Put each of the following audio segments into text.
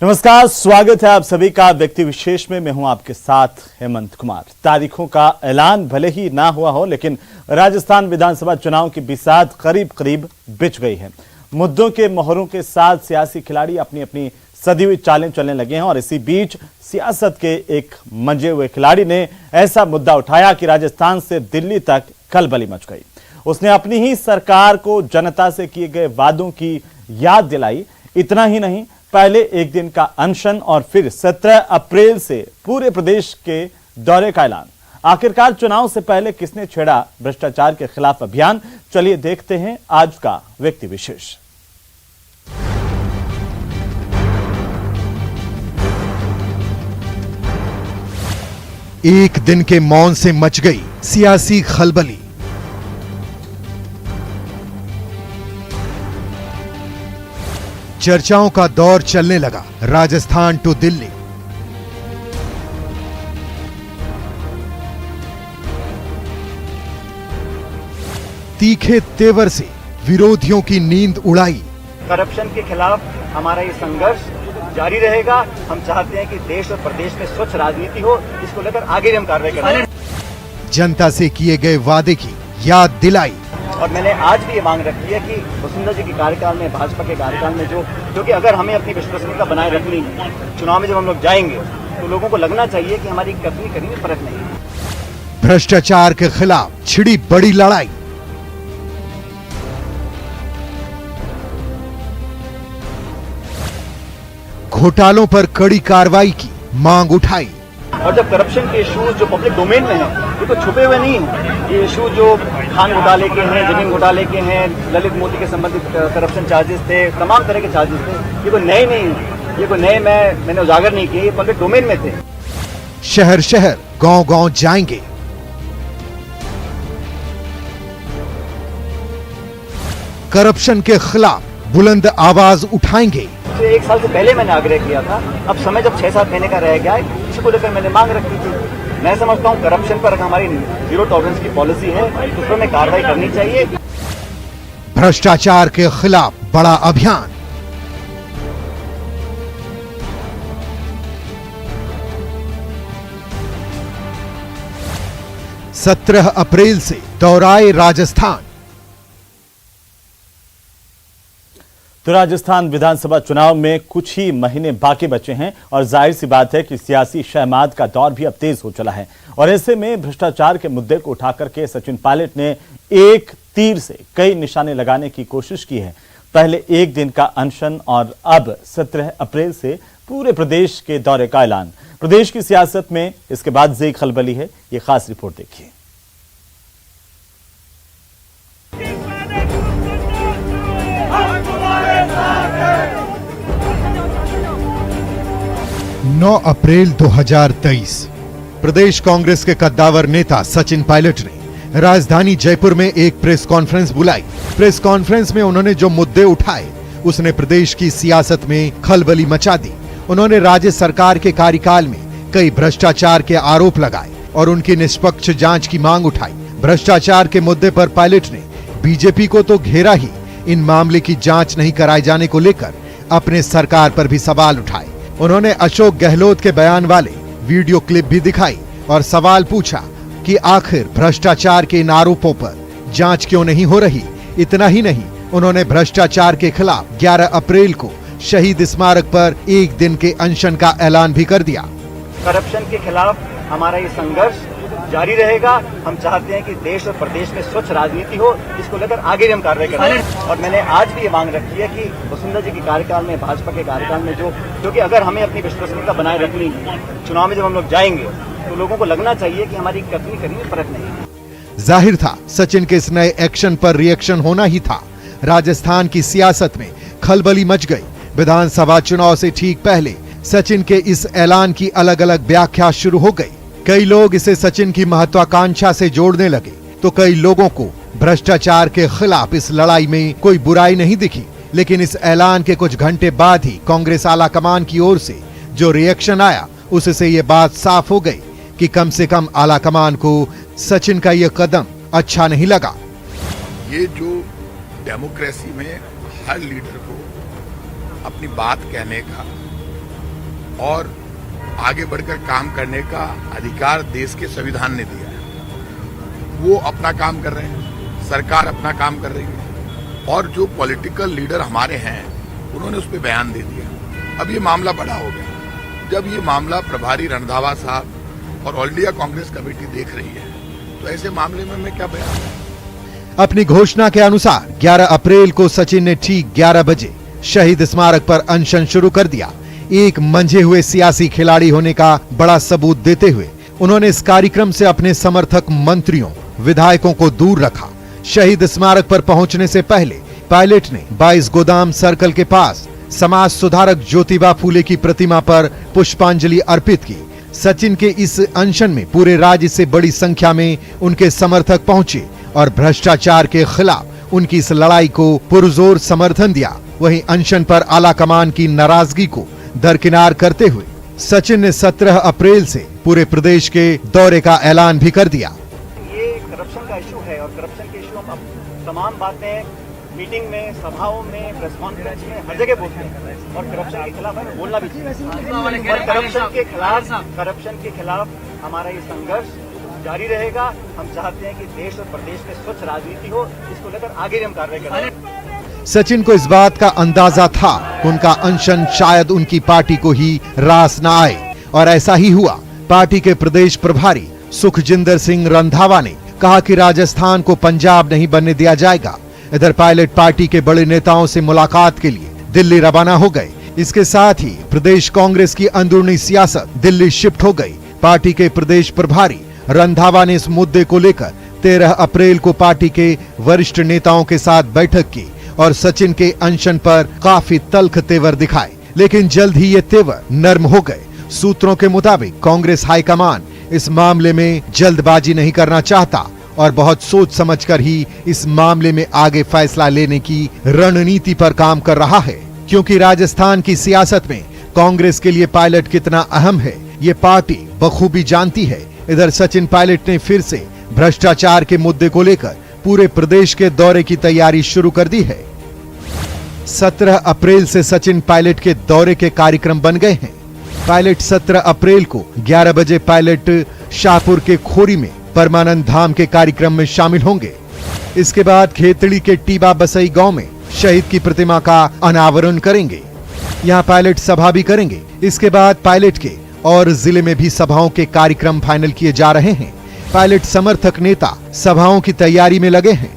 नमस्कार, स्वागत है आप सभी का व्यक्ति विशेष में। मैं हूं आपके साथ हेमंत कुमार। तारीखों का ऐलान भले ही ना हुआ हो, लेकिन राजस्थान विधानसभा चुनाव की बिसात करीब करीब बिछ गई है। मुद्दों के मोहरों के साथ सियासी खिलाड़ी अपनी अपनी सदी हुई चालें चलने लगे हैं और इसी बीच सियासत के एक मंजे हुए खिलाड़ी ने ऐसा मुद्दा उठाया कि राजस्थान से दिल्ली तक खलबली मच गई। उसने अपनी ही सरकार को जनता से किए गए वादों की याद दिलाई। इतना ही नहीं, पहले एक दिन का अनशन और फिर 17 अप्रैल से पूरे प्रदेश के दौरे का ऐलान। आखिरकार चुनाव से पहले किसने छेड़ा भ्रष्टाचार के खिलाफ अभियान? चलिए देखते हैं आज का व्यक्ति विशेष। एक दिन के मौन से मच गई सियासी खलबली। चर्चाओं का दौर चलने लगा राजस्थान टू दिल्ली। तीखे तेवर से विरोधियों की नींद उड़ाई। करप्शन के खिलाफ हमारा ये संघर्ष जारी रहेगा। हम चाहते हैं कि देश और प्रदेश में स्वच्छ राजनीति हो, इसको लेकर आगे भी हम कार्रवाई करेंगे। जनता से किए गए वादे की याद दिलाई। और मैंने आज भी ये मांग रखी है कि वसुंधरा जी के कार्यकाल में, भाजपा के कार्यकाल में जो कि अगर हमें अपनी विश्वसनीयता बनाए रखनी है, चुनाव में जब हम लोग जाएंगे तो लोगों को लगना चाहिए कि हमारी कथनी कहीं में फर्क नहीं है। भ्रष्टाचार के खिलाफ छिड़ी बड़ी लड़ाई। घोटालों पर कड़ी कार्रवाई की मांग उठाई। और जब करप्शन के इश्यूज जो पब्लिक डोमेन में है, ये तो छुपे हुए नहीं है। ये इशू जो खान घोटाले के हैं, जमीन घोटाले के हैं, ललित मोदी के संबंधित करप्शन चार्जेस थे, तमाम तरह के चार्जेस थे। ये कोई नए नहीं है, ये कोई नए मैंने उजागर नहीं किए, ये पब्लिक डोमेन में थे। शहर शहर गांव गांव जाएंगे। करप्शन के खिलाफ बुलंद आवाज उठाएंगे। एक साल से पहले मैंने आग्रह किया था। अब समय जब 6-7 महीने का रह गया है, इसी को लेकर मैंने मांग रखी थी। मैं समझता हूं करप्शन पर हमारी जीरो टॉलरेंस की पॉलिसी है, उस पर हमें कार्रवाई करनी चाहिए। भ्रष्टाचार के खिलाफ बड़ा अभियान। सत्रह अप्रैल से दौराए राजस्थान। तो राजस्थान विधानसभा चुनाव में कुछ ही महीने बाकी बचे हैं और जाहिर सी बात है कि सियासी शहमाद का दौर भी अब तेज हो चला है। और ऐसे में भ्रष्टाचार के मुद्दे को उठाकर के सचिन पायलट ने एक तीर से कई निशाने लगाने की कोशिश की है। पहले एक दिन का अनशन और अब 17 अप्रैल से पूरे प्रदेश के दौरे का ऐलान। प्रदेश की सियासत में इसके बाद से खलबली है। ये खास रिपोर्ट देखिए। 9 अप्रैल 2023 प्रदेश कांग्रेस के कद्दावर नेता सचिन पायलट ने राजधानी जयपुर में एक प्रेस कॉन्फ्रेंस बुलाई। प्रेस कॉन्फ्रेंस में उन्होंने जो मुद्दे उठाए, उसने प्रदेश की सियासत में खलबली मचा दी। उन्होंने राज्य सरकार के कार्यकाल में कई भ्रष्टाचार के आरोप लगाए और उनकी निष्पक्ष जांच की मांग उठाई। भ्रष्टाचार के मुद्दे पर पायलट ने बीजेपी को तो घेरा ही, इन मामले की जांच नहीं कराए जाने को लेकर अपने सरकार पर भी सवाल उठाए। उन्होंने अशोक गहलोत के बयान वाले वीडियो क्लिप भी दिखाई और सवाल पूछा कि आखिर भ्रष्टाचार के इन आरोपों पर जांच क्यों नहीं हो रही। इतना ही नहीं, उन्होंने भ्रष्टाचार के खिलाफ 11 अप्रैल को शहीद स्मारक पर एक दिन के अनशन का ऐलान भी कर दिया। करप्शन के खिलाफ हमारा ये संघर्ष जारी रहेगा। हम चाहते हैं कि देश और प्रदेश में स्वच्छ राजनीति हो, इसको लेकर आगे भी हम कार्रवाई करेंगे। और मैंने आज भी ये मांग रखी है कि वसुंधरा जी के कार्यकाल में, भाजपा के कार्यकाल में जो कि अगर हमें अपनी विश्वसनीयता बनाए रखनी है, चुनाव में जब हम लोग जाएंगे तो लोगों को लगना चाहिए कि हमारी कथनी कहीं में फर्क नहीं है। जाहिर था सचिन के इस नए एक्शन पर रिएक्शन होना ही था। राजस्थान की सियासत में खलबली मच गई। विधानसभा चुनाव से ठीक पहले सचिन के इस ऐलान की अलग अलग व्याख्या शुरू हो गई। कई लोग इसे सचिन की महत्वाकांक्षा से जोड़ने लगे, तो कई लोगों को भ्रष्टाचार के खिलाफ इस लड़ाई में कोई बुराई नहीं दिखी। लेकिन इस ऐलान के कुछ घंटे बाद ही कांग्रेस आलाकमान की ओर से जो रिएक्शन आया, उससे ये बात साफ हो गई कि कम से कम आलाकमान को सचिन का ये कदम अच्छा नहीं लगा। ये जो डेमोक्रेसी में हर लीडर को अपनी बात कहने का और आगे बढ़कर काम करने का अधिकार देश के संविधान ने दिया है। वो अपना काम कर रहे हैं, सरकार अपना काम कर रही है और जो पॉलिटिकल लीडर हमारे हैं उन्होंने उस पर बयान दे दिया। अब ये मामला बड़ा हो गया। जब ये मामला प्रभारी रंधावा साहब और ऑल इंडिया कांग्रेस कमेटी देख रही है तो ऐसे मामले में मैं क्या बयान दूं? अपनी घोषणा के अनुसार 11 अप्रैल को सचिन ने ठीक 11 बजे शहीद स्मारक पर अनशन शुरू कर दिया। एक मंझे हुए सियासी खिलाड़ी होने का बड़ा सबूत देते हुए उन्होंने इस कार्यक्रम से अपने समर्थक मंत्रियों, विधायकों को दूर रखा। शहीद स्मारक पर पहुंचने से पहले पायलट ने 22 गोदाम सर्कल के पास समाज सुधारक ज्योतिबा फूले की प्रतिमा पर पुष्पांजलि अर्पित की। सचिन के इस अनशन में पूरे राज्य से बड़ी संख्या में उनके समर्थक पहुंचे और भ्रष्टाचार के खिलाफ उनकी इस लड़ाई को पुरजोर समर्थन दिया। वहीं अनशन पर आला कमान की नाराजगी को दरकिनार करते हुए सचिन ने 17 अप्रैल से पूरे प्रदेश के दौरे का ऐलान भी कर दिया। ये करप्शन का इशू है और करप्शन के इशू हम तमाम बातें मीटिंग में, सभाओं में, प्रेस कॉन्फ्रेंस में हर जगह बोलते हैं और करप्शन के खिलाफ हमें बोलना भी चाहिए। और करप्शन के खिलाफ हमारा ये संघर्ष जारी रहेगा। हम चाहते हैं कि देश और प्रदेश में स्वच्छ राजनीति हो, इसको लेकर आगे भी हम कार्रवाई करेंगे। सचिन को इस बात का अंदाजा था कि उनका अनशन शायद उनकी पार्टी को ही रास न आए और ऐसा ही हुआ। पार्टी के प्रदेश प्रभारी सुखजिंदर सिंह रंधावा ने कहा कि राजस्थान को पंजाब नहीं बनने दिया जाएगा। इधर पायलट पार्टी के बड़े नेताओं से मुलाकात के लिए दिल्ली रवाना हो गए। इसके साथ ही प्रदेश कांग्रेस की अंदरूनी सियासत दिल्ली शिफ्ट हो गई। पार्टी के प्रदेश प्रभारी रंधावा ने इस मुद्दे को लेकर 13 अप्रैल को पार्टी के वरिष्ठ नेताओं के साथ बैठक की और सचिन के अनशन पर काफी तल्ख तेवर दिखाए, लेकिन जल्द ही ये तेवर नर्म हो गए। सूत्रों के मुताबिक कांग्रेस हाईकमान इस मामले में जल्दबाजी नहीं करना चाहता और बहुत सोच समझकर ही इस मामले में आगे फैसला लेने की रणनीति पर काम कर रहा है, क्योंकि राजस्थान की सियासत में कांग्रेस के लिए पायलट कितना अहम है ये पार्टी बखूबी जानती है। इधर सचिन पायलट ने फिर से भ्रष्टाचार के मुद्दे को लेकर पूरे प्रदेश के दौरे की तैयारी शुरू कर दी है। 17 अप्रैल से सचिन पायलट के दौरे के कार्यक्रम बन गए हैं। पायलट 17 अप्रैल को 11 बजे पायलट शाहपुर के खोरी में परमानंद धाम के कार्यक्रम में शामिल होंगे। इसके बाद खेतड़ी के टीबा बसई गांव में शहीद की प्रतिमा का अनावरण करेंगे। यहां पायलट सभा भी करेंगे। इसके बाद पायलट के और जिले में भी सभाओं के कार्यक्रम फाइनल किए जा रहे हैं। पायलट समर्थक नेता सभाओं की तैयारी में लगे हैं।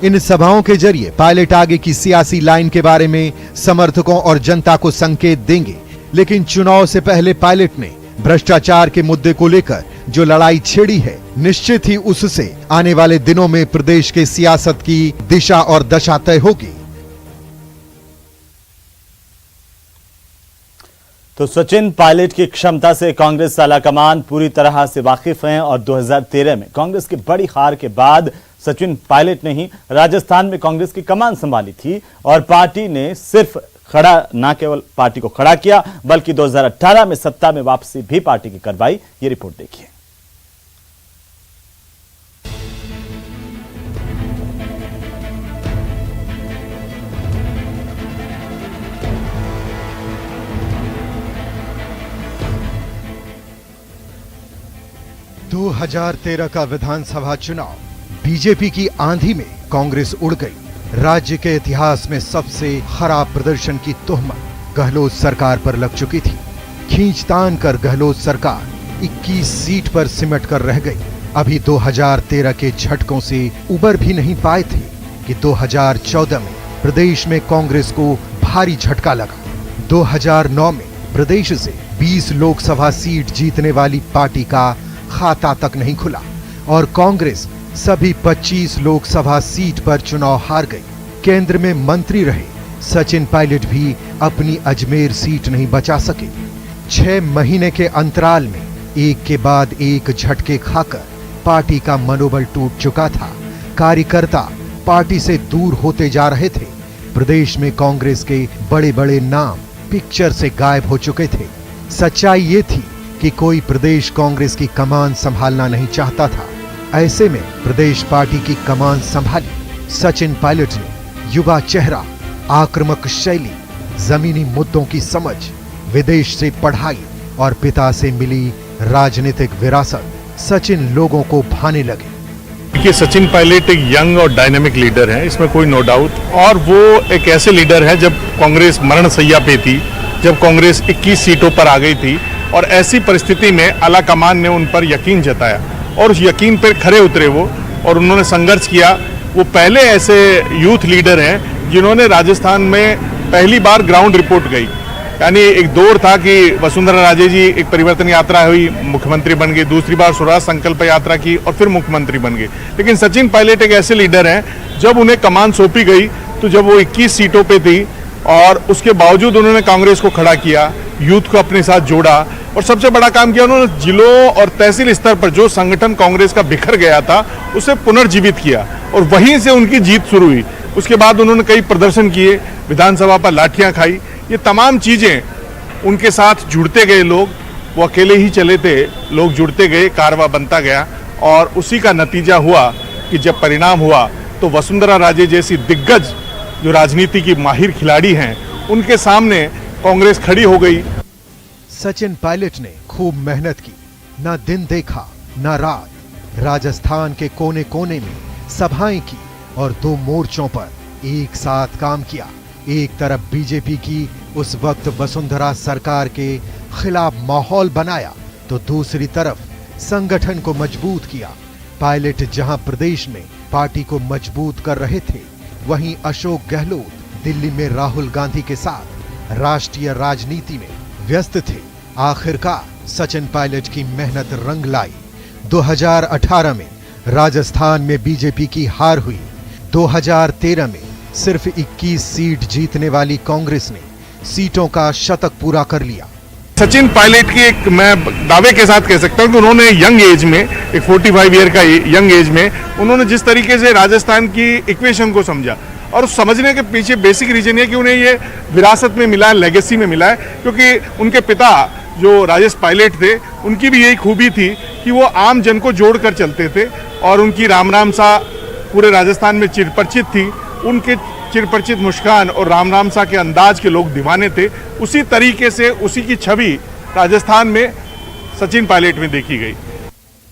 इन सभाओं के जरिए पायलट आगे की सियासी लाइन के बारे में समर्थकों और जनता को संकेत देंगे। लेकिन चुनाव से पहले पायलट ने भ्रष्टाचार के मुद्दे को लेकर जो लड़ाई छेड़ी है, निश्चित ही उससे आने वाले दिनों में प्रदेश के सियासत की दिशा और दशा तय होगी। तो सचिन पायलट की क्षमता से कांग्रेस आलाकमान पूरी तरह से वाकिफ हैं और 2013 में कांग्रेस की बड़ी हार के बाद सचिन पायलट ने ही राजस्थान में कांग्रेस की कमान संभाली थी और पार्टी ने सिर्फ खड़ा न केवल पार्टी को खड़ा किया बल्कि 2018 में सत्ता में वापसी भी पार्टी की करवाई। ये रिपोर्ट देखिए। – 2013 का विधानसभा चुनाव, बीजेपी की आंधी में कांग्रेस उड़ गई। राज्य के इतिहास में सबसे खराब प्रदर्शन की तोहमत गहलोत सरकार पर लग चुकी थी। खींचतान कर गहलोत सरकार 21 सीट पर सिमट कर रह गई। अभी 2013 के झटकों से उबर भी नहीं पाए थे कि 2014 में प्रदेश में कांग्रेस को भारी झटका लगा। 2009 में प्रदेश से 20 लोकसभा सीट जीतने वाली पार्टी का खाता तक नहीं खुला और कांग्रेस सभी 25 लोकसभा सीट पर चुनाव हार गई। केंद्र में मंत्री रहे सचिन पायलट भी अपनी अजमेर सीट नहीं बचा सके। 6 महीने के अंतराल में एक के बाद एक झटके खाकर पार्टी का मनोबल टूट चुका था। कार्यकर्ता पार्टी से दूर होते जा रहे थे। प्रदेश में कांग्रेस के बड़े बड़े नाम पिक्चर से गायब हो चुके थे। सच्चाई ये थी कि कोई प्रदेश कांग्रेस की कमान संभालना नहीं चाहता था। ऐसे में प्रदेश पार्टी की कमान संभाली सचिन पायलट ने। युवा चेहरा, आक्रामक शैली, जमीनी मुद्दों की समझ, विदेश से पढ़ाई और पिता से मिली राजनीतिक विरासत सचिन लोगों को भाने लगे। कि सचिन पायलट एक यंग और डायनामिक लीडर है, इसमें कोई नो डाउट। और वो एक ऐसे लीडर है, जब कांग्रेस मरणशैया पे थी, जब कांग्रेस 21 सीटों पर आ गई थी और ऐसी परिस्थिति में आला कमान ने उन पर यकीन जताया और उस यकीन पर खरे उतरे वो और उन्होंने संघर्ष किया। वो पहले ऐसे यूथ लीडर हैं जिन्होंने राजस्थान में पहली बार ग्राउंड रिपोर्ट गई। यानी एक दौर था कि वसुंधरा राजे जी एक परिवर्तन यात्रा हुई, मुख्यमंत्री बन गए, दूसरी बार स्वराज संकल्प यात्रा की और फिर मुख्यमंत्री बन गए। लेकिन सचिन पायलट एक ऐसे लीडर हैं, जब उन्हें कमान सौंपी गई तो जब वो 21 सीटों पे थी और उसके बावजूद उन्होंने कांग्रेस को खड़ा किया, यूथ को अपने साथ जोड़ा और सबसे बड़ा काम किया, उन्होंने जिलों और तहसील स्तर पर जो संगठन कांग्रेस का बिखर गया था उसे पुनर्जीवित किया और वहीं से उनकी जीत शुरू हुई। उसके बाद उन्होंने कई प्रदर्शन किए, विधानसभा पर लाठियां खाई। ये तमाम चीजें उनके साथ जुड़ते गए लोग, वो अकेले ही चले थे, लोग जुड़ते गए, कारवा बनता गया और उसी का नतीजा हुआ कि जब परिणाम हुआ तो वसुंधरा राजे जैसी दिग्गज जो राजनीति की माहिर खिलाड़ी हैं, उनके सामने कांग्रेस खड़ी हो गई। सचिन पायलट ने खूब मेहनत की, ना दिन देखा ना रात। राजस्थान के कोने कोने में सभाएं की और 2 मोर्चों पर एक साथ काम किया। एक तरफ बीजेपी की उस वक्त वसुंधरा सरकार के खिलाफ माहौल बनाया तो दूसरी तरफ संगठन को मजबूत किया। पायलट जहां प्रदेश में पार्टी को मजबूत कर रहे थे, वहीं अशोक गहलोत दिल्ली में राहुल गांधी के साथ राष्ट्रीय राजनीति में व्यस्त थे। आखिरकार सचिन पायलट की मेहनत रंग लाई। 2018 में राजस्थान में बीजेपी की हार हुई। 2013 में सिर्फ 21 सीट जीतने वाली कांग्रेस ने सीटों का शतक पूरा कर लिया। सचिन पायलट की एक मैं दावे के साथ कह सकता हूं कि उन्होंने यंग एज में, एक 45 ईयर का यंग एज में, उन्होंने जिस तरीके से राजस्थान की इक्वेशन को समझा और उस समझने के पीछे बेसिक रीजन है कि उन्हें ये विरासत में मिला है, लेगेसी में मिला है, क्योंकि उनके पिता जो राजेश पायलट थे, उनकी भी यही खूबी थी कि वो आम जन को जोड़कर चलते थे और उनकी राम राम सा पूरे राजस्थान में चिरपरिचित थी। उनके चिरपरिचित मुस्कान और राम राम सा के अंदाज के लोग दीवाने थे। उसी तरीके से उसी की छवि राजस्थान में सचिन पायलट में देखी गई।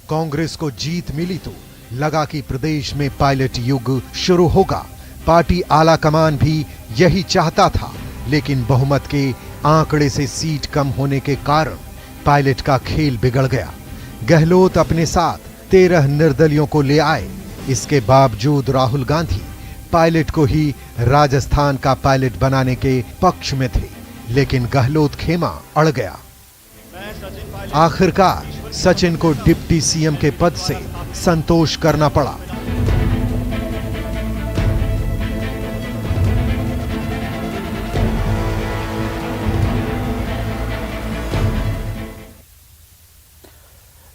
कांग्रेस को जीत मिली तो लगा कि प्रदेश में पायलट युग शुरू होगा। पार्टी आला कमान भी यही चाहता था, लेकिन बहुमत के आंकड़े से सीट कम होने के कारण पायलट का खेल बिगड़ गया। गहलोत अपने साथ 13 निर्दलियों को ले आए। इसके बावजूद राहुल गांधी पायलट को ही राजस्थान का पायलट बनाने के पक्ष में थे, लेकिन गहलोत खेमा अड़ गया। आखिरकार सचिन को डिप्टी सीएम के पद से संतोष करना पड़ा।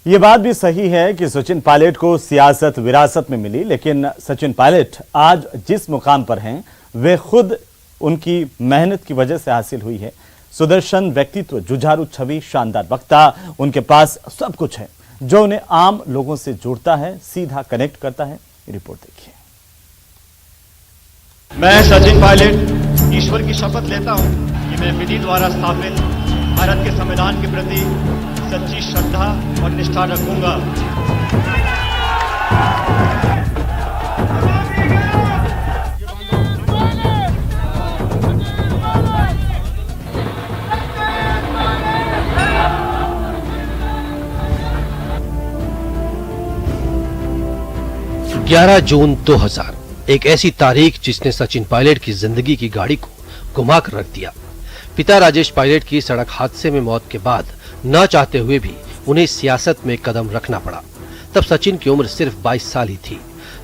ये बात भी सही है कि सचिन पायलट को सियासत विरासत में मिली, लेकिन सचिन पायलट आज जिस मुकाम पर हैं वे खुद उनकी मेहनत की वजह से हासिल हुई है। सुदर्शन व्यक्तित्व, जुझारू छवि, शानदार वक्ता, उनके पास सब कुछ है जो उन्हें आम लोगों से जोड़ता है, सीधा कनेक्ट करता है। रिपोर्ट देखिए। मैं सचिन पायलट ईश्वर की शपथ लेता हूं कि मैं विधि द्वारा स्थापित भारत के संविधान के प्रति सच्ची श्रद्धा और निष्ठा रखूंगा। 11 जून 2000 एक ऐसी तारीख जिसने सचिन पायलट की जिंदगी की गाड़ी को घुमा कर रख दिया। पिता राजेश पायलट की सड़क हादसे में मौत के बाद न चाहते हुए भी उन्हें सियासत में कदम रखना पड़ा। तब सचिन की उम्र सिर्फ 22 साल ही थी।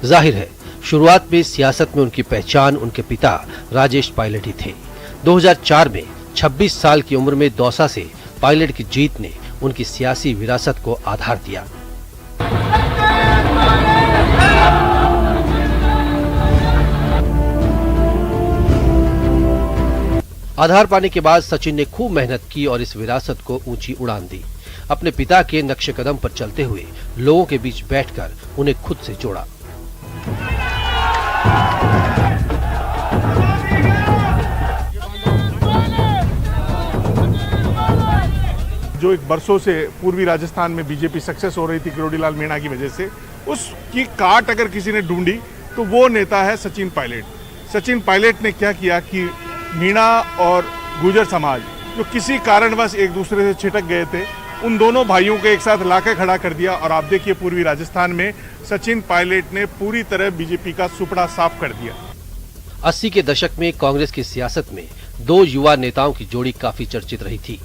जाहिर है शुरुआत में सियासत में उनकी पहचान उनके पिता राजेश पायलट ही थे। 2004 में 26 साल की उम्र में दौसा से पायलट की जीत ने उनकी सियासी विरासत को आधार दिया। आधार पाने के बाद सचिन ने खूब मेहनत की और इस विरासत को ऊंची उड़ान दी। अपने पिता के नक्शे कदम पर चलते हुए लोगों के बीच बैठकर उन्हें खुद से जोड़ा। जो एक बरसों से पूर्वी राजस्थान में बीजेपी सक्सेस हो रही थी किरोड़ीलाल मीणा की वजह से, उसकी काट अगर किसी ने ढूंढी तो वो नेता है सचिन पायलट। सचिन पायलट ने क्या किया कि मीणा और गुर्जर समाज जो किसी कारणवश एक दूसरे से छिटक गए थे, उन दोनों भाइयों को एक साथ लाकर खड़ा कर दिया। और आप देखिए पूर्वी राजस्थान में सचिन पायलट ने पूरी तरह बीजेपी का सुपड़ा साफ कर दिया। 80 के दशक में कांग्रेस की सियासत में दो युवा नेताओं की जोड़ी काफी चर्चित रही थी,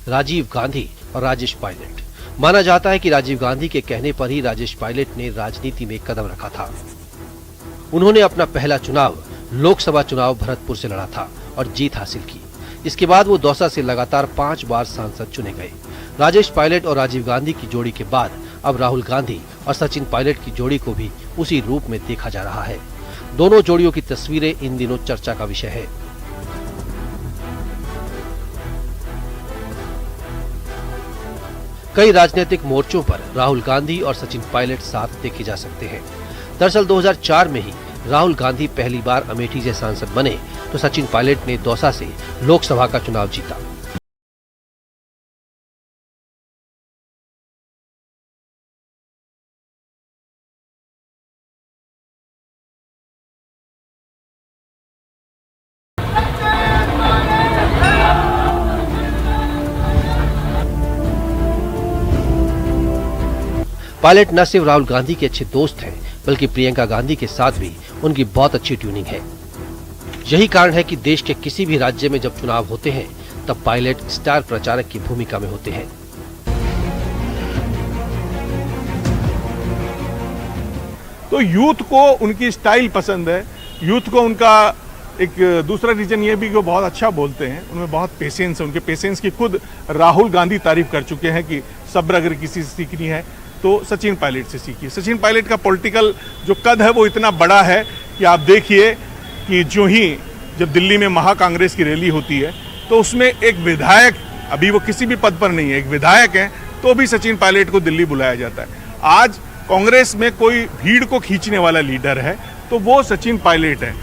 राजीव गांधी और राजेश पायलट। माना जाता है कि राजीव गांधी के कहने पर ही राजेश पायलट ने राजनीति में कदम रखा था। उन्होंने अपना पहला चुनाव लोकसभा चुनाव भरतपुर से लड़ा था और जीत हासिल की। इसके बाद वो दौसा से लगातार 5 बार सांसद चुने गए। राजेश पायलट और राजीव गांधी की जोड़ी के बाद अब राहुल गांधी और सचिन पायलट की जोड़ी को भी उसी रूप में देखा जा रहा है। दोनों जोड़ियों की तस्वीरें इन दिनों चर्चा का विषय है। कई राजनीतिक मोर्चों पर राहुल गांधी और सचिन पायलट साथ देखे जा सकते हैं। दरअसल 2004 में ही राहुल गांधी पहली बार अमेठी से सांसद बने तो सचिन पायलट ने दौसा से लोकसभा का चुनाव जीता। पायलट न सिर्फ राहुल गांधी के अच्छे दोस्त हैं, बल्कि प्रियंका गांधी के साथ भी उनकी बहुत अच्छी ट्यूनिंग है। यही कारण है कि देश के किसी भी राज्य में जब चुनाव होते हैं तब पायलट स्टार प्रचारक की भूमिका में होते हैं। तो यूथ को उनकी स्टाइल पसंद है। यूथ को उनका एक दूसरा रीजन ये भी कि वो बहुत अच्छा बोलते हैं, उनमें बहुत पेशेंस है। उनके पेशेंस की खुद राहुल गांधी तारीफ कर चुके हैं कि सब्र अगर किसी से सीखनी है तो सचिन पायलट से सीखिए। सचिन पायलट का पॉलिटिकल जो कद है वो इतना बड़ा है कि आप देखिए कि जब दिल्ली में महाकांग्रेस की रैली होती है तो उसमें एक विधायक, अभी वो किसी भी पद पर नहीं है, एक विधायक है, तो भी सचिन पायलट को दिल्ली बुलाया जाता है। आज कांग्रेस में कोई भीड़ को खींचने वाला लीडर है तो वो सचिन पायलट है।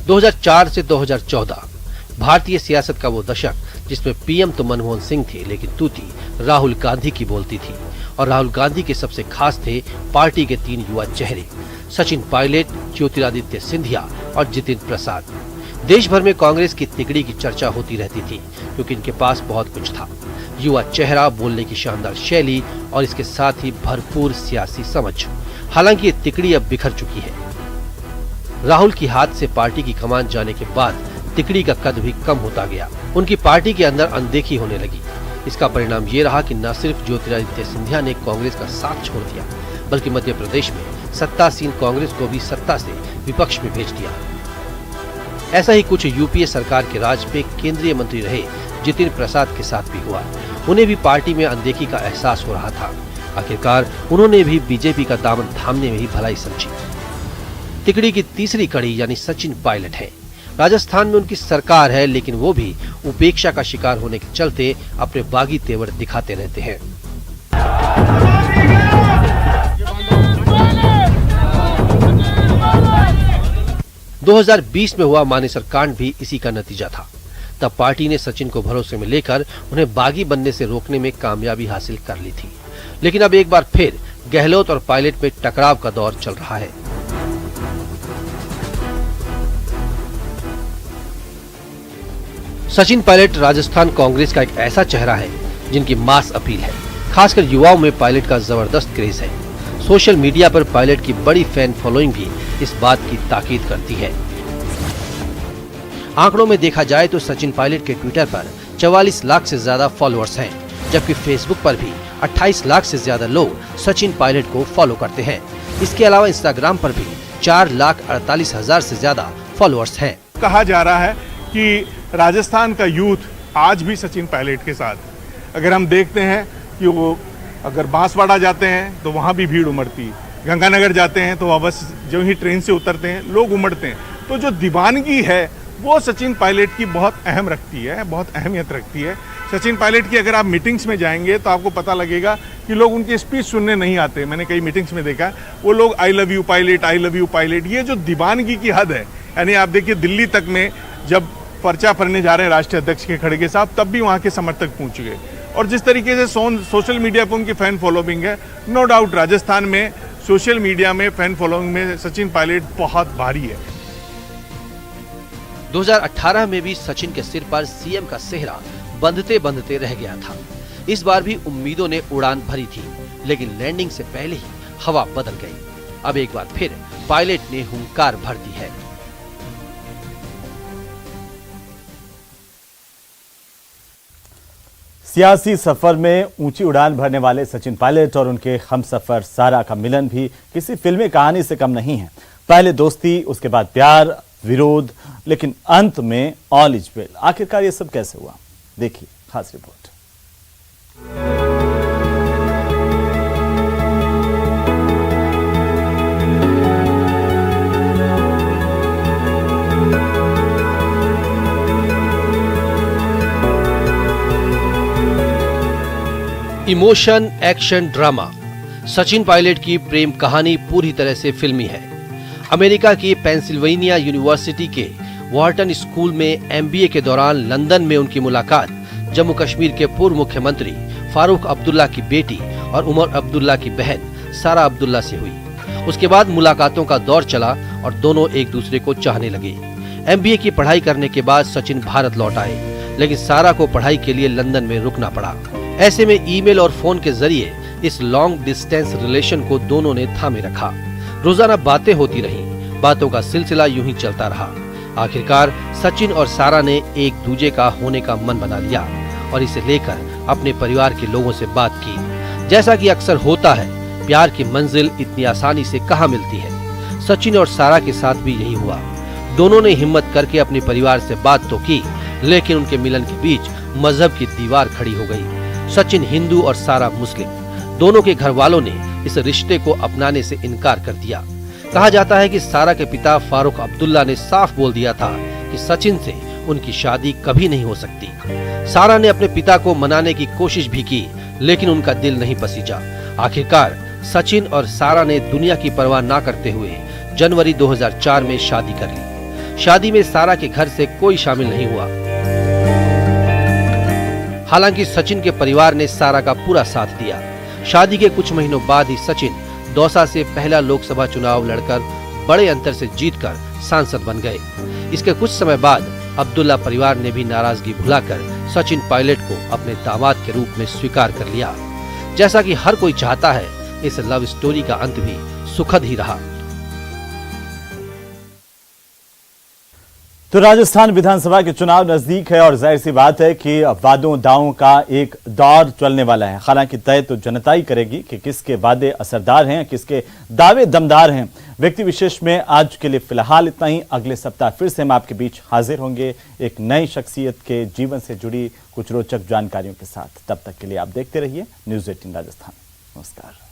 2004 से 2014 भारतीय सियासत का वो दशक जिसमें पीएम तो मनमोहन सिंह थे, लेकिन तूती राहुल गांधी की बोलती थी। और राहुल गांधी के सबसे खास थे पार्टी के 3 युवा चेहरे, सचिन पायलट, ज्योतिरादित्य सिंधिया और जितिन प्रसाद। देश भर में कांग्रेस की तिकड़ी की चर्चा होती रहती थी क्योंकि इनके पास बहुत कुछ था, युवा चेहरा, बोलने की शानदार शैली और इसके साथ ही भरपूर सियासी समझ। हालांकि ये तिकड़ी अब बिखर चुकी है। राहुल की हाथ से पार्टी की कमान जाने के बाद तिकड़ी का कद भी कम होता गया। उनकी पार्टी के अंदर अनदेखी होने लगी। इसका परिणाम ये रहा कि न सिर्फ ज्योतिरादित्य सिंधिया ने कांग्रेस का साथ छोड़ दिया, बल्कि मध्य प्रदेश में सत्तासीन कांग्रेस को भी सत्ता से विपक्ष में भेज दिया। ऐसा ही कुछ यूपीए सरकार के राज में केंद्रीय मंत्री रहे जितिन प्रसाद के साथ भी हुआ। उन्हें भी पार्टी में अनदेखी का एहसास हो रहा था। आखिरकार उन्होंने भी बीजेपी का दामन थामने में ही भलाई समझी। तिकड़ी की तीसरी कड़ी यानी सचिन पायलट है। राजस्थान में उनकी सरकार है, लेकिन वो भी उपेक्षा का शिकार होने के चलते अपने बागी तेवर दिखाते रहते हैं। – 2020 में हुआ मानेसर कांड भी इसी का नतीजा था। तब पार्टी ने सचिन को भरोसे में लेकर उन्हें बागी बनने से रोकने में कामयाबी हासिल कर ली थी। लेकिन अब एक बार फिर गहलोत और पायलट में टकराव का दौर चल रहा है। सचिन पायलट राजस्थान कांग्रेस का एक ऐसा चेहरा है जिनकी मास अपील है। खासकर युवाओं में पायलट का जबरदस्त क्रेज है। सोशल मीडिया पर पायलट की बड़ी फैन फॉलोइंग भी इस बात की ताकीद करती है। आंकड़ों में देखा जाए तो सचिन पायलट के ट्विटर पर 44 लाख से ज्यादा फॉलोअर्स हैं, जबकि फेसबुक पर भी 28 लाख से ज्यादा लोग सचिन पायलट को फॉलो करते हैं। इसके अलावा इंस्टाग्राम पर भी 4,48,000 से ज्यादा फॉलोअर्स हैं। कहा जा रहा है कि राजस्थान का यूथ आज भी सचिन पायलट के साथ। अगर हम देखते हैं कि वो अगर बांसवाड़ा जाते हैं तो वहाँ भी भीड़ उमड़ती है, गंगानगर जाते हैं तो वहाँ बस जो ही ट्रेन से उतरते हैं लोग उमड़ते हैं। तो जो दीवानगी है वो सचिन पायलट की बहुत अहम रखती है, बहुत अहमियत रखती है। सचिन पायलट की अगर आप मीटिंग्स में जाएंगे तो आपको पता लगेगा कि लोग उनकी स्पीच सुनने नहीं आते। मैंने कई मीटिंग्स में देखा वो लोग I love you pilot, I love you pilot, ये जो दीवानगी की हद है। यानी आप देखिए दिल्ली तक में जब पर्चा भरने जा रहे हैं राष्ट्रीय अध्यक्ष के खड़गे साहब, तब भी वहाँ के समर्थक पहुँच गए। और जिस तरीके से सोशल मीडिया पर उनकी फैन फॉलोइंग है, नो डाउट राजस्थान में सोशल मीडिया में फैन फॉलोइंग में सचिन पायलट बहुत भारी है। 2018 में भी सचिन के सिर पर सीएम का सेहरा बंधते बंधते रह गया था। इस बार भी उम्मीदों ने उड़ान भरी थी, लेकिन लैंडिंग से पहले ही हवा बदल गई। अब एक बार फिर पायलट ने हुंकार भर दी है। सियासी सफर में ऊंची उड़ान भरने वाले सचिन पायलट और उनके हमसफर सारा का मिलन भी किसी फिल्मी कहानी से कम नहीं है। पहले दोस्ती, उसके बाद प्यार, विरोध, लेकिन अंत में ऑल इज वेल। आखिरकार ये सब कैसे हुआ, देखिए खास report. Emotion, action, drama, Sachin Pilot की प्रेम कहानी पूरी तरह से फिल्मी है। अमेरिका की पेंसिल्वेनिया यूनिवर्सिटी के वॉर्टन स्कूल में एमबीए के दौरान लंदन में उनकी मुलाकात जम्मू कश्मीर के पूर्व मुख्यमंत्री फारूक अब्दुल्ला की बेटी और उमर अब्दुल्ला की बहन सारा अब्दुल्ला से हुई। उसके बाद मुलाकातों का दौर चला और दोनों एक दूसरे को चाहने लगे। एमबीए की पढ़ाई करने के बाद सचिन भारत लौट आए, लेकिन सारा को पढ़ाई के लिए लंदन में रुकना पड़ा। ऐसे में ईमेल और फोन के जरिए इस लॉन्ग डिस्टेंस रिलेशन को दोनों ने थामे रखा। रोजाना बातें होती रहीं, बातों का सिलसिला यूं ही चलता रहा। आखिरकार सचिन और सारा ने एक दूजे का होने का मन बना लिया और इसे लेकर अपने परिवार के लोगों से बात की। जैसा कि अक्सर होता है, प्यार की मंजिल इतनी आसानी से कहाँ मिलती है। सचिन और सारा के साथ भी यही हुआ। दोनों ने हिम्मत करके अपने परिवार से बात तो की, लेकिन उनके मिलन के बीच मजहब की दीवार खड़ी हो गई। सचिन हिंदू और सारा मुस्लिम। दोनों के घर वालों ने इस रिश्ते को अपनाने से इनकार कर दिया। कहा जाता है कि सारा के पिता फारूक अब्दुल्ला ने साफ बोल दिया था कि सचिन से उनकी शादी कभी नहीं हो सकती। सारा ने अपने पिता को मनाने की कोशिश भी की, लेकिन उनका दिल नहीं पसीजा। आखिरकार सचिन और सारा ने दुनिया की परवाह ना करते हुए जनवरी 2004 में शादी कर ली। शादी में सारा के घर से कोई शामिल नहीं हुआ। हालांकि सचिन के परिवार ने सारा का पूरा साथ दिया। शादी के कुछ महीनों बाद ही सचिन दौसा से पहला लोकसभा चुनाव लड़कर बड़े अंतर से जीतकर सांसद बन गए। इसके कुछ समय बाद अब्दुल्ला परिवार ने भी नाराजगी भुलाकर सचिन पायलट को अपने दामाद के रूप में स्वीकार कर लिया। जैसा कि हर कोई चाहता है, इस लव स्टोरी का अंत भी सुखद ही रहा। तो राजस्थान विधानसभा के चुनाव नजदीक है और जाहिर सी बात है कि वादों दावों का एक दौर चलने वाला है। हालांकि तय तो जनता ही करेगी कि किसके वादे असरदार हैं, किसके दावे दमदार हैं। व्यक्ति विशेष में आज के लिए फिलहाल इतना ही। अगले सप्ताह फिर से हम आपके बीच हाजिर होंगे एक नई शख्सियत के जीवन से जुड़ी कुछ रोचक जानकारियों के साथ। तब तक के लिए आप देखते रहिए न्यूज़ 18 राजस्थान। नमस्कार।